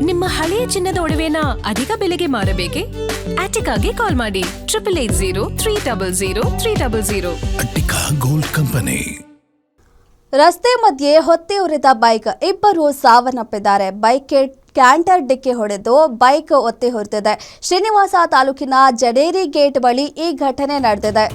ನಿಮ್ಮ ಹಳೆಯ ಚಿನ್ನದ ಒಡವೆನ ಅಧಿಕ ಬೆಲೆಗೆ ಮಾರಬೇಕೆ? ಆಟಿಕಾಗೆ ಕಾಲ್ ಮಾಡಿ 8880 ಅಟ್ಟಿಕಾ ಗೋಲ್ಡ್ ಕಂಪನಿ. ರಸ್ತೆ ಮಧ್ಯೆ ಹೊತ್ತಿ ಉರಿದ ಬೈಕ್, ಇಬ್ಬರು ಸಾವನ್ನಪ್ಪಿದ್ದಾರೆ. ಬೈಕ್ಗೆ ಕ್ಯಾಂಟರ್ ಡಿಕ್ಕಿ ಹೊಡೆದು ಬೈಕ್ ಒತ್ತಿ ಹೊರಟಿದೆ. ಶ್ರೀನಿವಾಸ ತಾಲೂಕಿನ ಜಡೇರಿ ಗೇಟ್ ಬಳಿ ಈ ಘಟನೆ ನಡೆದಿದೆ.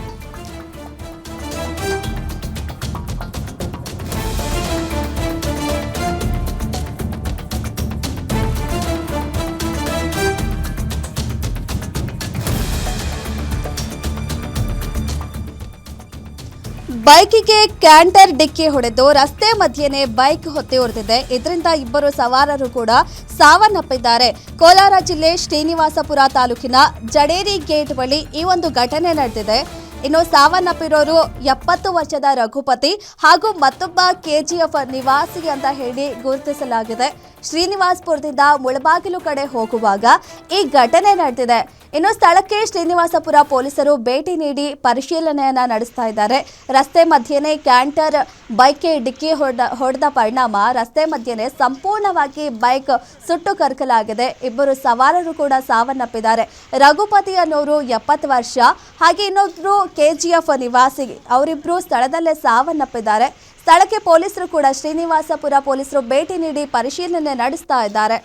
ಬೈಕಿಗೆ ಕ್ಯಾಂಟರ್ ಡಿಕ್ಕಿ ಹೊಡೆದು ರಸ್ತೆ ಮಧ್ಯೆನೇ ಬೈಕ್ ಹೊತ್ತಿ ಉರಿದಿದೆ. ಇದರಿಂದ ಇಬ್ಬರು ಸವಾರರು ಕೂಡ ಸಾವನ್ನಪ್ಪಿದ್ದಾರೆ. ಕೋಲಾರ ಜಿಲ್ಲೆ ಶ್ರೀನಿವಾಸಪುರ ತಾಲೂಕಿನ ಜಡೇರಿ ಗೇಟ್ ಬಳಿ ಈ ಒಂದು ಘಟನೆ ನಡೆದಿದೆ. ಇನ್ನು ಸಾವನ್ನಪ್ಪಿರೋರು 70 ವರ್ಷದ ರಘುಪತಿ ಹಾಗೂ ಮತ್ತೊಬ್ಬ ಕೆಜಿಎಫ್ ನಿವಾಸಿ ಅಂತ ಹೇಳಿ ಗುರುತಿಸಲಾಗಿದೆ. ಶ್ರೀನಿವಾಸಪುರದಿಂದ ಮುಳಬಾಗಿಲು ಕಡೆ ಹೋಗುವಾಗ ಈ ಘಟನೆ ನಡೆದಿದೆ. ಇನ್ನು ಸ್ಥಳಕ್ಕೆ ಶ್ರೀನಿವಾಸಪುರ ಪೊಲೀಸರು ಭೇಟಿ ನೀಡಿ ಪರಿಶೀಲನೆಯನ್ನ ನಡೆಸ್ತಾ ಇದ್ದಾರೆ. ರಸ್ತೆ ಮಧ್ಯೆನೇ ಕ್ಯಾಂಟರ್ ಬೈಕ್ಗೆ ಡಿಕ್ಕಿ ಹೊಡೆದ ಪರಿಣಾಮ ರಸ್ತೆ ಮಧ್ಯೆನೇ ಸಂಪೂರ್ಣವಾಗಿ ಬೈಕ್ ಸುಟ್ಟು ಕರಕಲಾಗಿದೆ. ಇಬ್ಬರು ಸವಾರರು ಕೂಡ ಸಾವನ್ನಪ್ಪಿದ್ದಾರೆ. ರಘುಪತಿ ಅನ್ನೋರು 70 ವರ್ಷ, ಹಾಗೆ ಇನ್ನೊಬ್ರು ಕೆಜಿಎಫ್ ನಿವಾಸಿ, ಅವರಿಬ್ರು ಸ್ಥಳದಲ್ಲೇ ಸಾವನ್ನಪ್ಪಿದ್ದಾರೆ. ಸ್ಥಳಕ್ಕೆ ಪೊಲೀಸರು ಕೂಡ ಶ್ರೀನಿವಾಸಪುರ ಪೊಲೀಸರು ಭೇಟಿ ನೀಡಿ ಪರಿಶೀಲನೆ ನಡೆಸ್ತಾ ಇದ್ದಾರೆ.